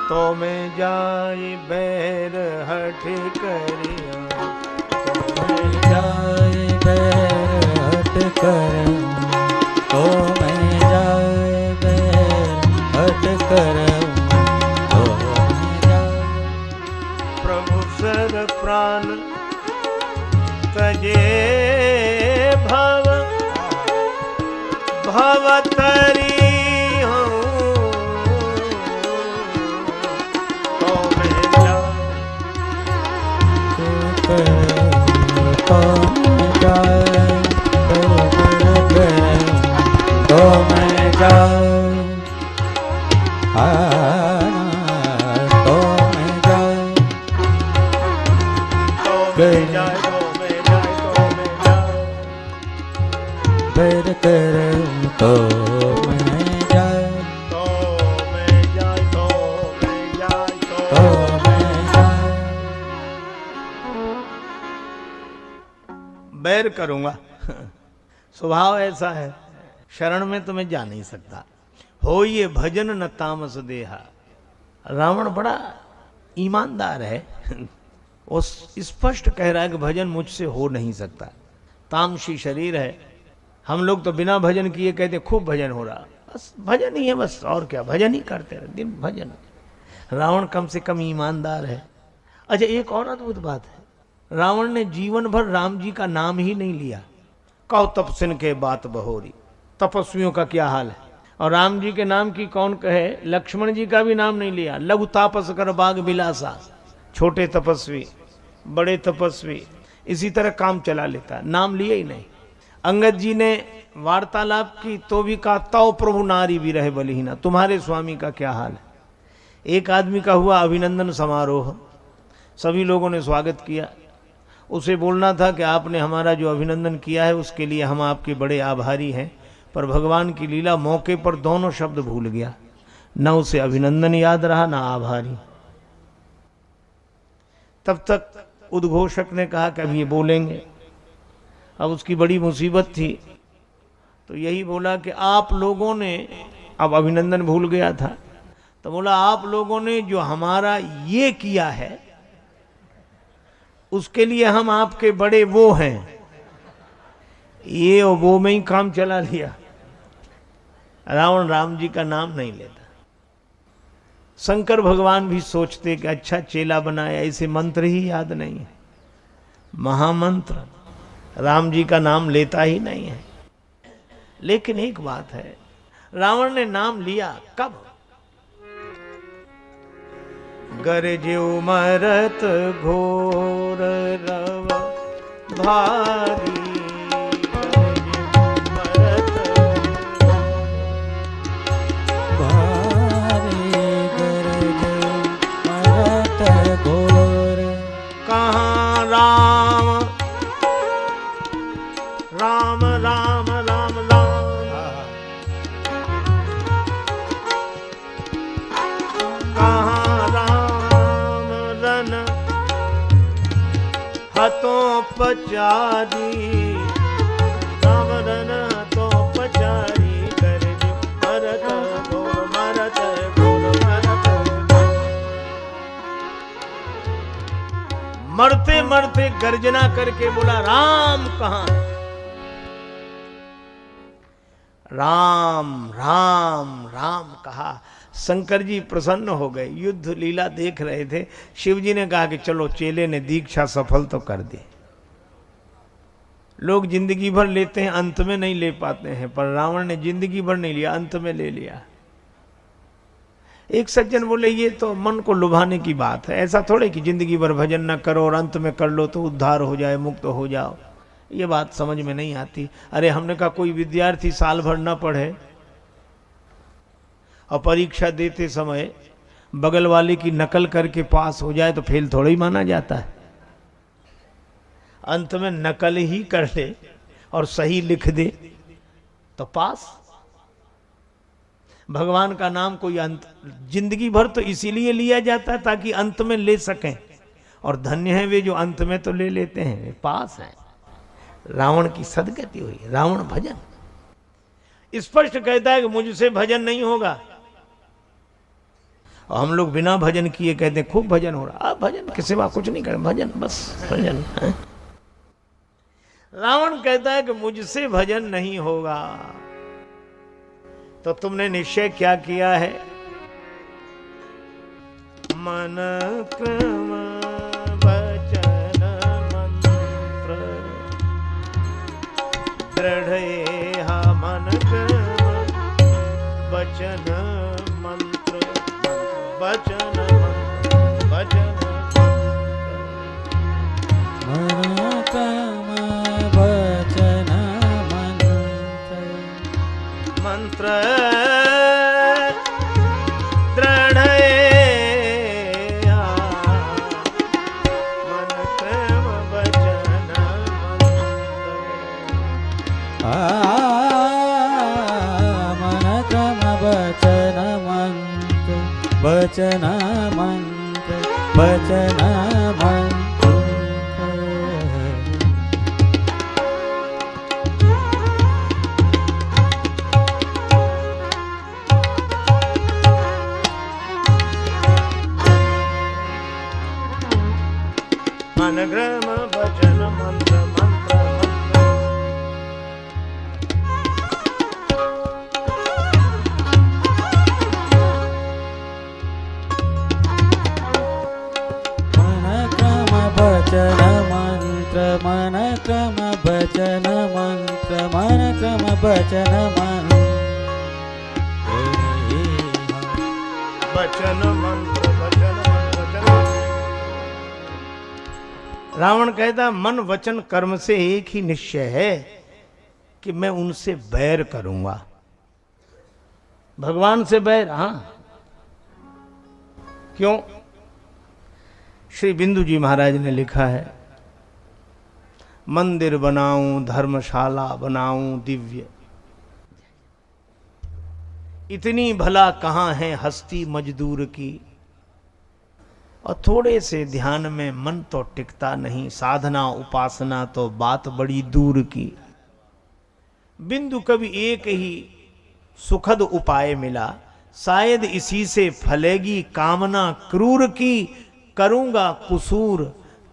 तो मैं जाय बैर हठ करिया, तो मैं जाय बैर हठ कर, तो मैं जाय बैर हठ कर, तो मैं जाय। प्रभु सर प्राण तजे भव भवतरी तो मैं जाऊं, तो मैं जाऊं, तो मैं जाए, तो मैं जाए, तो मैं जाए, बैर करूं तो मैं जाऊं, तो मैं जाए, तो मैं जाए, तो मैं जाऊं। बैर करूंगा। स्वभाव ऐसा है, शरण में तो मैं जा नहीं सकता। हो ये भजन न तामस देहा। रावण बड़ा ईमानदार है। वो स्पष्ट कह रहा है कि भजन मुझसे हो नहीं सकता। तामसी शरीर है। हम लोग तो बिना भजन किए कहते खूब भजन हो रहा, बस भजन ही है, बस और क्या, भजन ही करते रहे दिन भजन। रावण कम से कम ईमानदार है। अच्छा, एक और अद्भुत बात है, रावण ने जीवन भर राम जी का नाम ही नहीं लिया। कहो तपस्विन के बात बहोरी, तपस्वियों का क्या हाल है। और राम जी के नाम की कौन कहे, लक्ष्मण जी का भी नाम नहीं लिया। लघु तापस कर बाग बिलासा, छोटे तपस्वी बड़े तपस्वी, इसी तरह काम चला लेता, नाम लिए ही नहीं। अंगद जी ने वार्तालाप की तो भी कहा तौ प्रभु नारी भी रहे बलिहीना, तुम्हारे स्वामी का क्या हाल है। एक आदमी का हुआ अभिनंदन समारोह, सभी लोगों ने स्वागत किया। उसे बोलना था कि आपने हमारा जो अभिनंदन किया है उसके लिए हम आपके बड़े आभारी हैं, पर भगवान की लीला मौके पर दोनों शब्द भूल गया, न उसे अभिनंदन याद रहा न आभारी। तब तक उद्घोषक ने कहा कि अब ये बोलेंगे। अब उसकी बड़ी मुसीबत थी, तो यही बोला कि आप लोगों ने, अब अभिनंदन भूल गया था, तो बोला आप लोगों ने जो हमारा ये किया है उसके लिए हम आपके बड़े वो हैं। ये और वो में ही काम चला लिया। रावण राम जी का नाम नहीं लेता। शंकर भगवान भी सोचते कि अच्छा चेला बनाया, इसे मंत्र ही याद नहीं है, महामंत्र राम जी का नाम लेता ही नहीं है। लेकिन एक बात है, रावण ने नाम लिया कब, गरजेउ मरत घोर रव भारी, कहाँ राम राम राम राम राम, कहाँ राम रन हतों पचारी, राम रन हतों पचारी, गरज मरत घोर मरत घोर मरत। मरते मरते गर्जना करके बोला राम कहाँ। राम राम राम कहा। शंकर जी प्रसन्न हो गए, युद्ध लीला देख रहे थे। शिव जी ने कहा कि चलो, चेले ने दीक्षा सफल तो कर दी। लोग जिंदगी भर लेते हैं, अंत में नहीं ले पाते हैं, पर रावण ने जिंदगी भर नहीं लिया, अंत में ले लिया। एक सज्जन बोले ये तो मन को लुभाने की बात है, ऐसा थोड़े कि जिंदगी भर भजन न करो और अंत में कर लो तो उद्धार हो जाए, मुक्त हो जाओ। ये बात समझ में नहीं आती। अरे हमने कहा कोई विद्यार्थी साल भर न पढ़े और परीक्षा देते समय बगल वाले की नकल करके पास हो जाए तो फेल थोड़ा ही माना जाता है। अंत में नकल ही कर ले और सही लिख दे तो पास। भगवान का नाम कोई अंत, जिंदगी भर तो इसीलिए लिया जाता है ताकि अंत में ले सकें, और धन्य है वे जो अंत में तो ले लेते हैं, वे पास हैं। रावण की सदगति हुई। रावण भजन स्पष्ट कहता है कि मुझसे भजन नहीं होगा। और हम लोग बिना भजन किए कहते हैं खूब भजन हो रहा। आप भजन के सिवा कुछ नहीं करें, भजन बस भजन है। रावण कहता है कि मुझसे भजन नहीं होगा। तो तुमने निश्चय क्या किया है? मन क्रम वचन मंत्र दृढ़ मन क्रम वचन मंत्र वचन वचन मन क्रम वचन मंत्र दृढ़ मन क्रम वचन मन क्रम वचन मंत्र वचन मंत्र वचन मंत्र मन क्रम वचन मंत्र मंत्र मंत्र मन क्रम वचन मंत्र मन क्रम वचन मंत्र वचन मंत्र वचन वचन। रावण कहता मन वचन कर्म से एक ही निश्चय है कि मैं उनसे बैर करूंगा। भगवान से बैर? हां। क्यों? श्री बिंदु जी महाराज ने लिखा है, मंदिर बनाऊं धर्मशाला बनाऊं दिव्य, इतनी भला कहां है हस्ती मजदूर की, और थोड़े से ध्यान में मन तो टिकता नहीं, साधना उपासना तो बात बड़ी दूर की। बिंदु कभी एक ही सुखद उपाय मिला, शायद इसी से फलेगी कामना क्रूर की, करूंगा कुसूर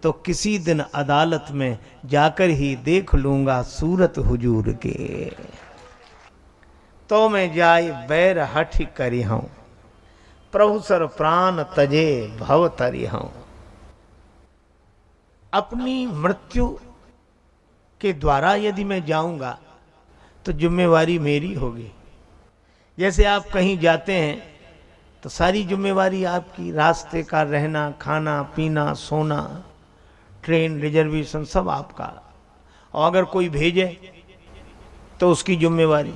तो किसी दिन अदालत में जाकर ही देख लूंगा सूरत हुजूर के। तो मैं जाय बैर हठ करी हूं, प्रभु सर प्राण तजे भव तरी हूं। अपनी मृत्यु के द्वारा यदि मैं जाऊंगा तो जिम्मेवारी मेरी होगी। जैसे आप कहीं जाते हैं तो सारी जिम्मेवारी आपकी, रास्ते का रहना खाना पीना सोना ट्रेन रिजर्वेशन सब आपका, और अगर कोई भेजे तो उसकी जिम्मेवारी।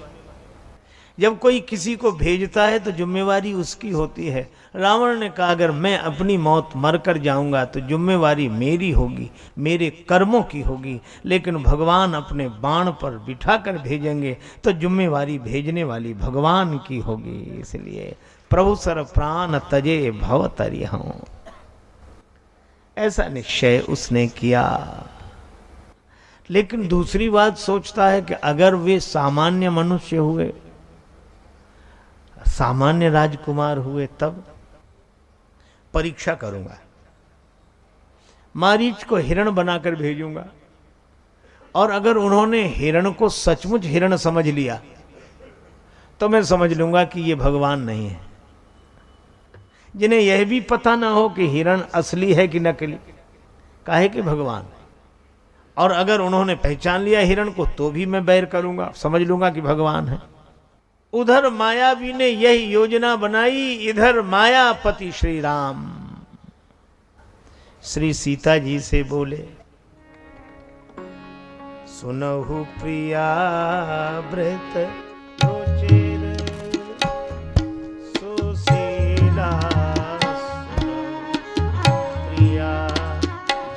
जब कोई किसी को भेजता है तो जिम्मेवारी उसकी होती है। रावण ने कहा अगर मैं अपनी मौत मरकर जाऊंगा तो जिम्मेवारी मेरी होगी, मेरे कर्मों की होगी, लेकिन भगवान अपने बाण पर बिठाकर भेजेंगे तो जिम्मेवारी भेजने वाली भगवान की होगी। इसलिए प्रभु सर प्राण तजे भव तरी हूं, ऐसा निश्चय उसने किया। लेकिन दूसरी बात सोचता है कि अगर वे सामान्य मनुष्य हुए, सामान्य राजकुमार हुए, तब परीक्षा करूंगा, मारीच को हिरण बनाकर भेजूंगा, और अगर उन्होंने हिरण को सचमुच हिरण समझ लिया तो मैं समझ लूंगा कि ये भगवान नहीं है। जिन्हें यह भी पता ना हो कि हिरण असली है कि नकली, काहे कि भगवान। और अगर उन्होंने पहचान लिया हिरण को तो भी मैं बैर करूंगा, समझ लूंगा कि भगवान है। उधर मायावी ने यही योजना बनाई, इधर मायापति श्री राम श्री सीता जी से बोले, सुनहु प्रिया व्रत रुचिर सुशीला, प्रिया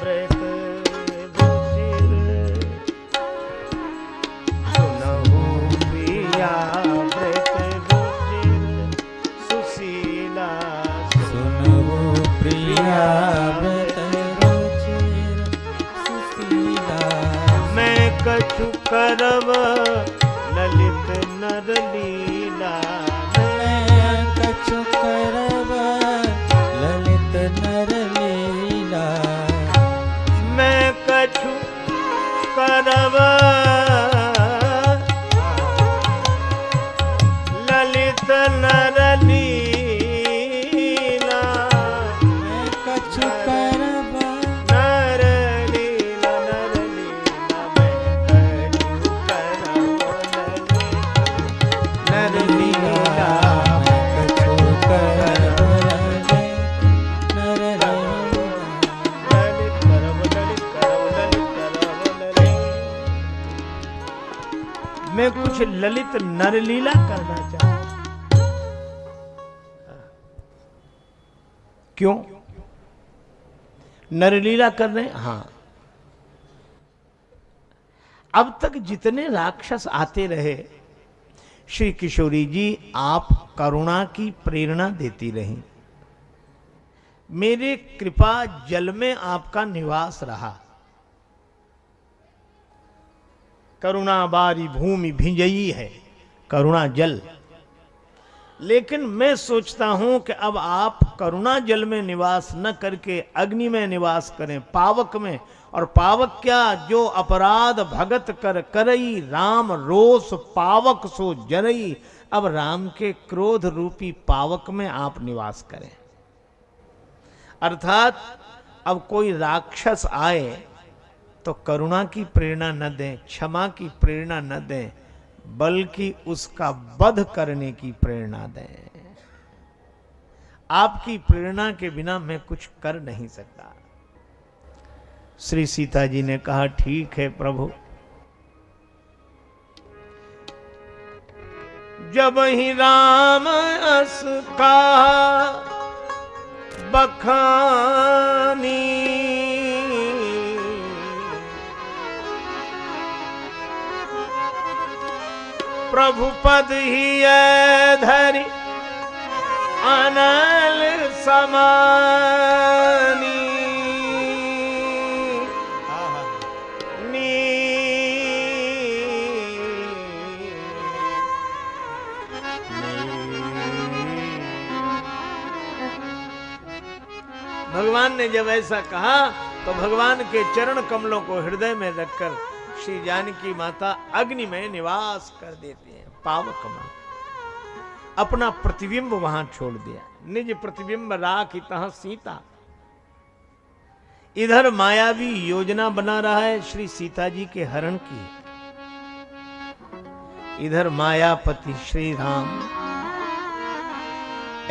व्रत रुचिर, सुनहु प्रिया व्रत रुचिर सुशीला, सुनहु प्रिया व्रत रुचिर सुशीला, मैं कछु करब ललित नर लीला, मैं कछु करब ललित नरलीला करना चाहते। क्यों नरलीला कर रहे? हाँ, अब तक जितने राक्षस आते रहे, श्री किशोरी जी आप करुणा की प्रेरणा देती रही। मेरे कृपा जल में आपका निवास रहा। करुणा बारी भूमि भिंजई है, करुणा जल। लेकिन मैं सोचता हूं कि अब आप करुणा जल में निवास न करके अग्नि में निवास करें, पावक में। और पावक क्या? जो अपराध भगत कर करई, राम रोष पावक सो जरई। अब राम के क्रोध रूपी पावक में आप निवास करें। अर्थात अब कोई राक्षस आए तो करुणा की प्रेरणा न दें, क्षमा की प्रेरणा न दें, बल्कि उसका वध करने की प्रेरणा दें। आपकी प्रेरणा के बिना मैं कुछ कर नहीं सकता। श्री सीता जी ने कहा, ठीक है प्रभु। जब ही राम अस का बखानी, प्रभु पद ही धरि अनल समानी। भगवान ने जब ऐसा कहा तो भगवान के चरण कमलों को हृदय में रखकर श्री जानकी माता अग्नि में निवास कर देती हैं। पावक में अपना प्रतिबिंब वहां छोड़ दिया। निज प्रतिबिंब राखितः सीता। इधर मायावी योजना बना रहा है श्री सीता जी के हरण की, इधर मायापति श्री राम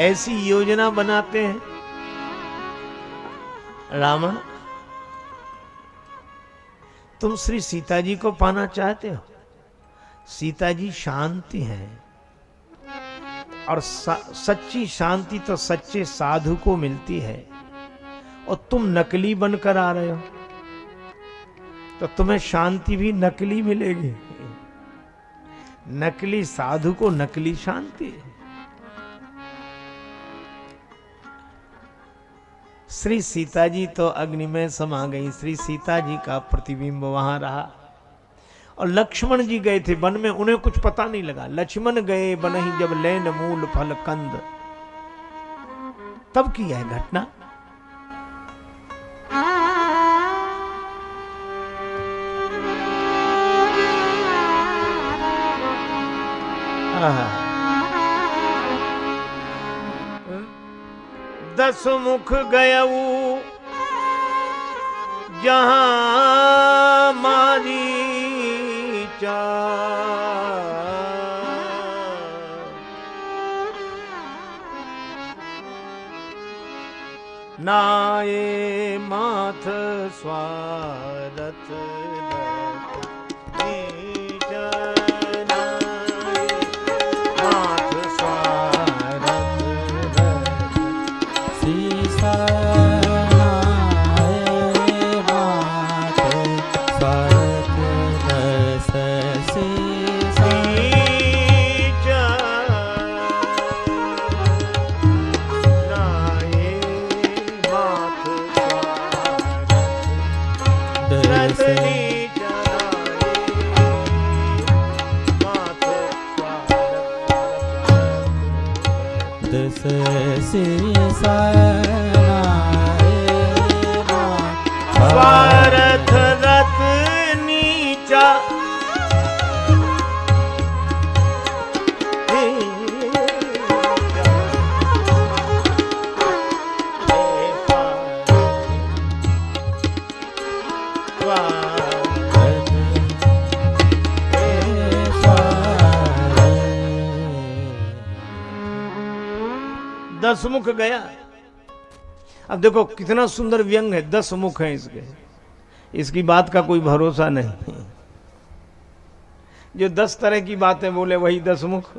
ऐसी योजना बनाते हैं। रावण, तुम श्री सीता जी को पाना चाहते हो? सीता जी शांति हैं, और सच्ची शांति तो सच्चे साधु को मिलती है, और तुम नकली बनकर आ रहे हो तो तुम्हें शांति भी नकली मिलेगी। नकली साधु को नकली शांति। श्री सीता जी तो अग्नि में समा गई। श्री सीता जी का प्रतिबिंब वहां रहा। और लक्ष्मण जी गए थे वन में, उन्हें कुछ पता नहीं लगा। लक्ष्मण गए वन ही जब लेन मूल फल कंद, तब की है घटना। दस मुख गयऊ जहां मारी चा, नाये माथ स्वारथ स्वार्थ रत नीचा, दस मुख गया। अब देखो कितना सुंदर व्यंग है। 10 मुख हैं इसके, इसकी बात का कोई भरोसा नहीं। जो 10 तरह की बातें बोले वही 10 मुख।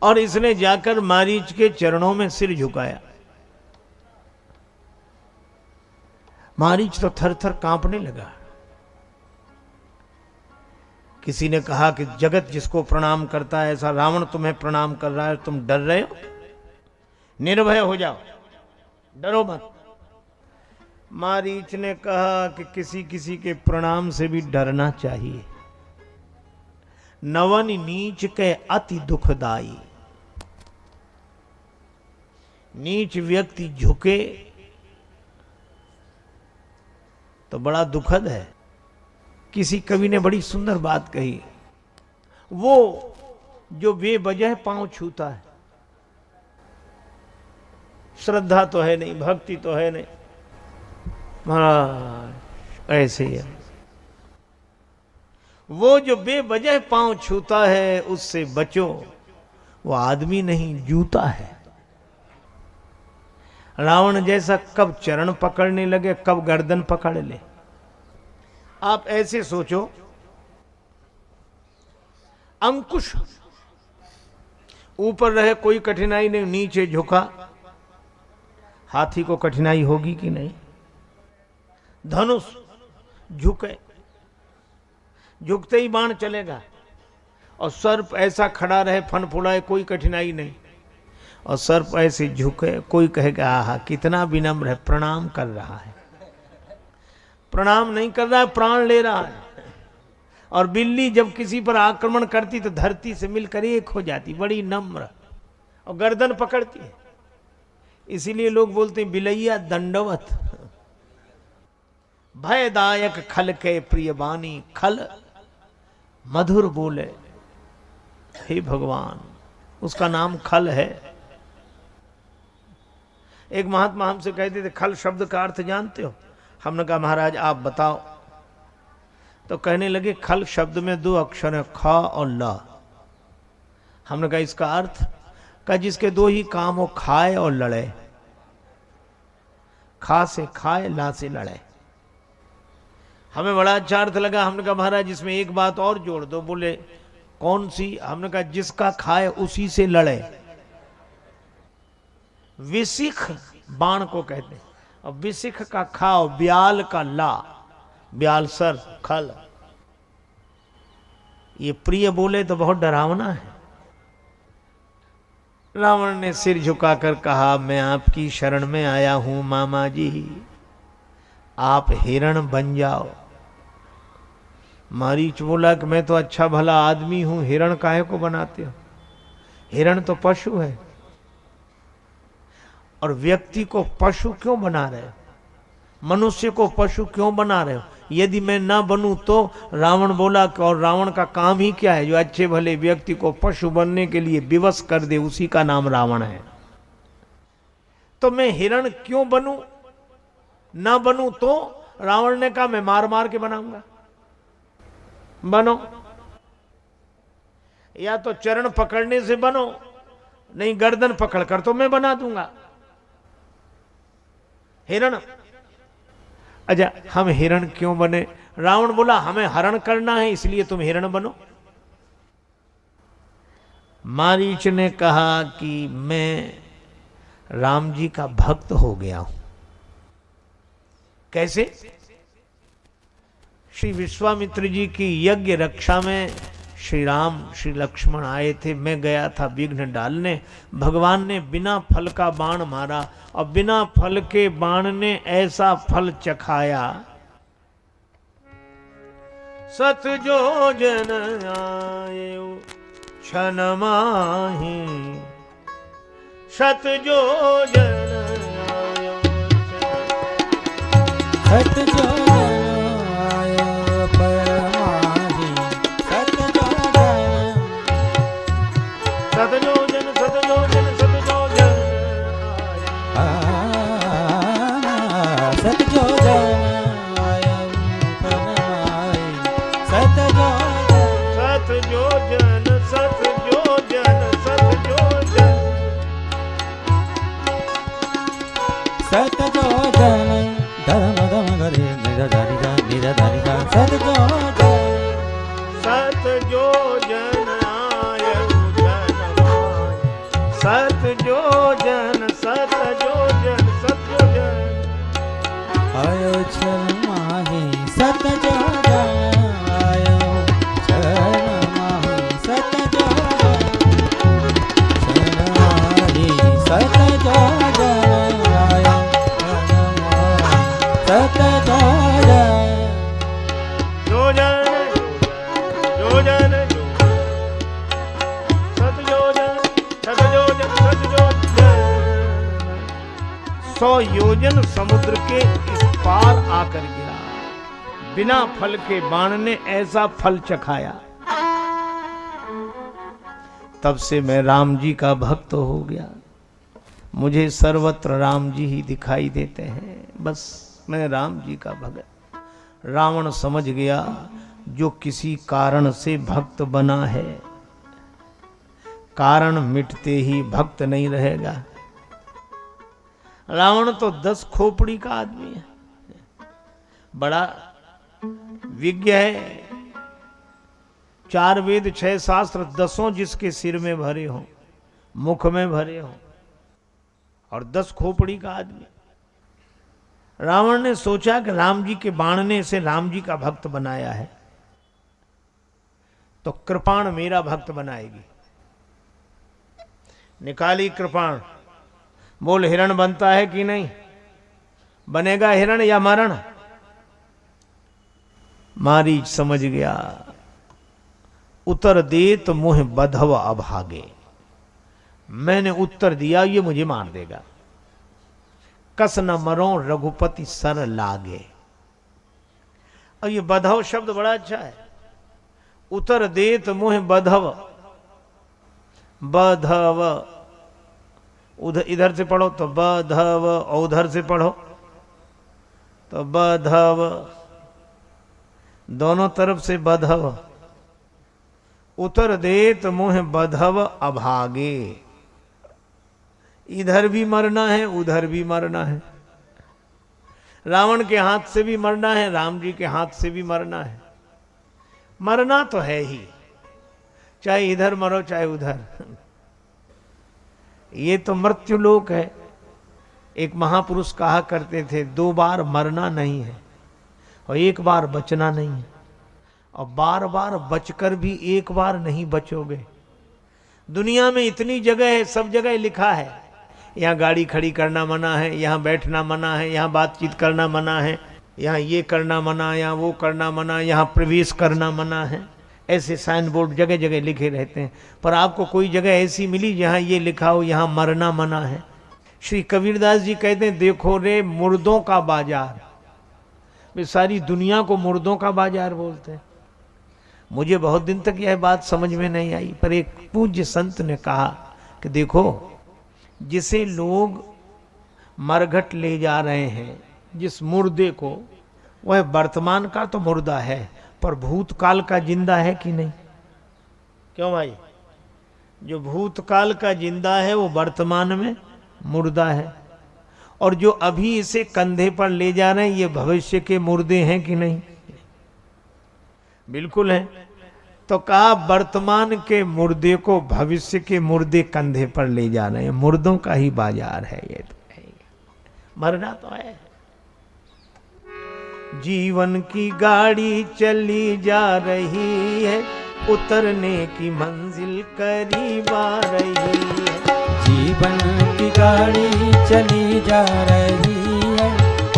और इसने जाकर मारीच के चरणों में सिर झुकाया। मारीच तो थर थर कांपने लगा। किसी ने कहा कि जगत जिसको प्रणाम करता है, ऐसा रावण तुम्हें प्रणाम कर रहा है, तुम डर रहे हो? निर्भय हो जाओ, डरो मत। मारीच ने कहा कि किसी किसी के प्रणाम से भी डरना चाहिए। नवन नीच के अति दुखदाई। नीच व्यक्ति झुके तो बड़ा दुखद है। किसी कवि ने बड़ी सुंदर बात कही, वो जो बेवजह पांव छूता है, श्रद्धा तो है नहीं, भक्ति तो है नहीं, महाराज ऐसे ही है। वो जो बेवजह पांव छूता है उससे बचो, वो आदमी नहीं जूता है। रावण जैसा कब चरण पकड़ने लगे, कब गर्दन पकड़ ले। आप ऐसे सोचो, अंकुश ऊपर रहे कोई कठिनाई नहीं, नीचे झुका, हाथी को कठिनाई होगी कि नहीं? धनुष झुके, झुकते ही बाण चलेगा। और सर्प ऐसा खड़ा रहे फन फुलाए, कोई कठिनाई नहीं। और सर्प ऐसे झुके, कोई कहेगा आहा कितना विनम्र है, प्रणाम कर रहा है। प्रणाम नहीं कर रहा है, प्राण ले रहा है। और बिल्ली जब किसी पर आक्रमण करती तो धरती से मिलकर एक हो जाती, बड़ी नम्र, और गर्दन पकड़ती है। इसीलिए लोग बोलते हैं बिलैया दंडवत। भयदायक खल के प्रिय बानी, खल मधुर बोले। हे भगवान, उसका नाम खल है। एक महात्मा हमसे कहते थे खल शब्द का अर्थ जानते हो? हमने कहा महाराज आप बताओ। तो कहने लगे खल शब्द में 2 अक्षर है, ख और ल। हमने कहा इसका अर्थ? का जिसके 2 ही काम हो, खाए और लड़े। खा से खाए, ला से लड़े। हमें बड़ा अच्छा अर्थ लगा। हमने कहा महाराज इसमें एक बात और जोड़ दो। बोले कौन सी? हमने कहा जिसका खाए उसी से लड़े। विशिख बाण को कहते हैं, और विशिख का खाओ, ब्याल का ला, ब्याल सर, खल। ये प्रिय बोले तो बहुत डरावना है। रावण ने सिर झुकाकर कहा मैं आपकी शरण में आया हूं मामा जी, आप हिरण बन जाओ। मारीच बोला कि मैं तो अच्छा भला आदमी हूं, हिरण काहे को बनाते हो? हिरण तो पशु है। और व्यक्ति को पशु क्यों बना रहे हो? मनुष्य को पशु क्यों बना रहे हो? यदि मैं ना बनूं तो? रावण बोला कि और रावण का काम ही क्या है? जो अच्छे भले व्यक्ति को पशु बनने के लिए विवश कर दे, उसी का नाम रावण है। तो मैं हिरण क्यों बनूं? ना बनूं तो? रावण ने कहा मैं मार मार के बनाऊंगा। बनो, या तो चरण पकड़ने से बनो, नहीं गर्दन पकड़कर तो मैं बना दूंगा हिरण। अच्छा हम हिरण क्यों बने? रावण बोला हमें हरण करना है, इसलिए तुम हिरण बनो। मारीच ने कहा कि मैं राम जी का भक्त हो गया हूं। कैसे? श्री विश्वामित्र जी की यज्ञ रक्षा में श्री राम श्री लक्ष्मण आए थे। मैं गया था विघ्न डालने। भगवान ने बिना फल का बाण मारा, और बिना फल के बाण ने ऐसा फल चखाया। सत जो जन आए क्षण माही, सत जो जन आए, सत जो योजन आयु धन माय। सत योजन सत योजन सत योजन आयो छल माही सत योजन आयो छल माही सत योजन छल माही सत योजन आयो छल माही सत योजन योजन योजन सत योजन सत योजन सत योजन। 100 योजन समुद्र के इस पार आकर गिरा। बिना फल के बाण ने ऐसा फल चखाया। तब से मैं राम जी का भक्त हो गया। मुझे सर्वत्र राम जी ही दिखाई देते हैं। बस मैं राम जी का भक्त। रावण समझ गया जो किसी कारण से भक्त बना है, कारण मिटते ही भक्त नहीं रहेगा। रावण तो 10 खोपड़ी का आदमी है, बड़ा विज्ञ है। 4 वेद 6 शास्त्र 10 जिसके सिर में भरे हों, मुख में भरे हों, और 10 खोपड़ी का आदमी। रावण ने सोचा कि राम जी के बाण ने इसे राम जी का भक्त बनाया है, तो कृपाण मेरा भक्त बनाएगी। निकाली कृपाण। बोल हिरण बनता है कि नहीं? बनेगा हिरण या मरण? मारीच समझ गया। उत्तर दे तो मुह बधव अभागे। मैंने उत्तर दिया, ये मुझे मार देगा। कस न मरो रघुपति सर लागे। और ये बधव शब्द बड़ा अच्छा है। उत्तर दे तो मुह बधव। बधव उधर इधर से पढ़ो तो बधव, और उधर से पढ़ो तो बधव, दोनों तरफ से बधव। उत्तर देत मुह बधव अभागे। इधर भी मरना है, उधर भी मरना है। रावण के हाथ से भी मरना है, राम जी के हाथ से भी मरना है। मरना तो है ही, चाहे इधर मरो चाहे उधर। ये तो मृत्यु लोक है। एक महापुरुष कहा करते थे, 2 बार मरना नहीं है और 1 बार बचना नहीं है, और बार बार बचकर भी 1 बार नहीं बचोगे। दुनिया में इतनी जगह है, सब जगह लिखा है, यहाँ गाड़ी खड़ी करना मना है, यहाँ बैठना मना है, यहाँ बातचीत करना मना है, यहाँ ये करना मना, यहाँ वो करना मना, यहाँ प्रवेश करना मना है। ऐसे साइन बोर्ड जगह जगह लिखे रहते हैं। पर आपको कोई जगह ऐसी मिली जहाँ ये लिखा हो यहाँ मरना मना है? श्री कबीरदास जी कहते हैं, देखो रे मुर्दों का बाजार। वे सारी दुनिया को मुर्दों का बाजार बोलते हैं। मुझे बहुत दिन तक यह बात समझ में नहीं आई, पर एक पूज्य संत ने कहा कि देखो, जिसे लोग मरघट ले जा रहे हैं, जिस मुर्दे को, वह वर्तमान का तो मुर्दा है, पर भूतकाल का जिंदा है कि नहीं? क्यों भाई? जो भूतकाल का जिंदा है वो वर्तमान में मुर्दा है, और जो अभी इसे कंधे पर ले जा रहे हैं ये भविष्य के मुर्दे हैं कि नहीं? बिल्कुल है। तो कहा वर्तमान के मुर्दे को भविष्य के मुर्दे कंधे पर ले जा रहे हैं। मुर्दों का ही बाजार है ये तो है। मरना तो है। जीवन की गाड़ी चली जा रही है, उतरने की मंजिल करीब आ रही है। जीवन की गाड़ी चली जा रही है,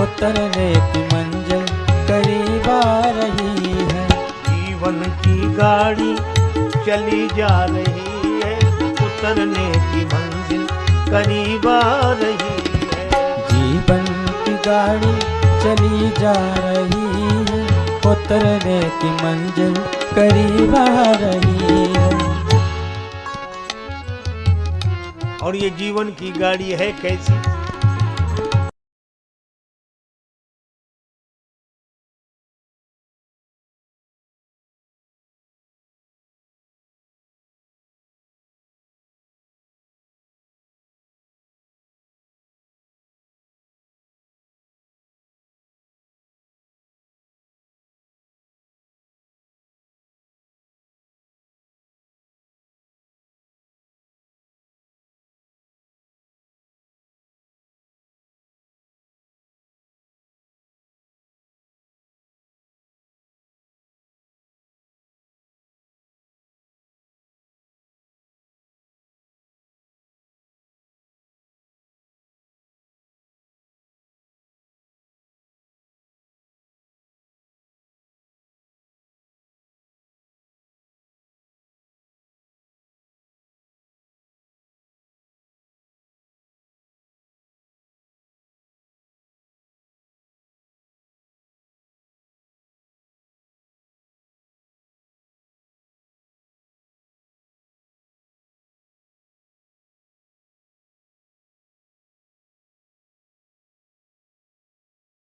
उतरने की मंजिल करीब आ रही है। जीवन की गाड़ी चली जा रही है, उतरने की मंजिल करीब आ रही है। जीवन की गाड़ी चली जा रही है, उतरने की मंजिल करीब आ रही है। और ये जीवन की गाड़ी है कैसी?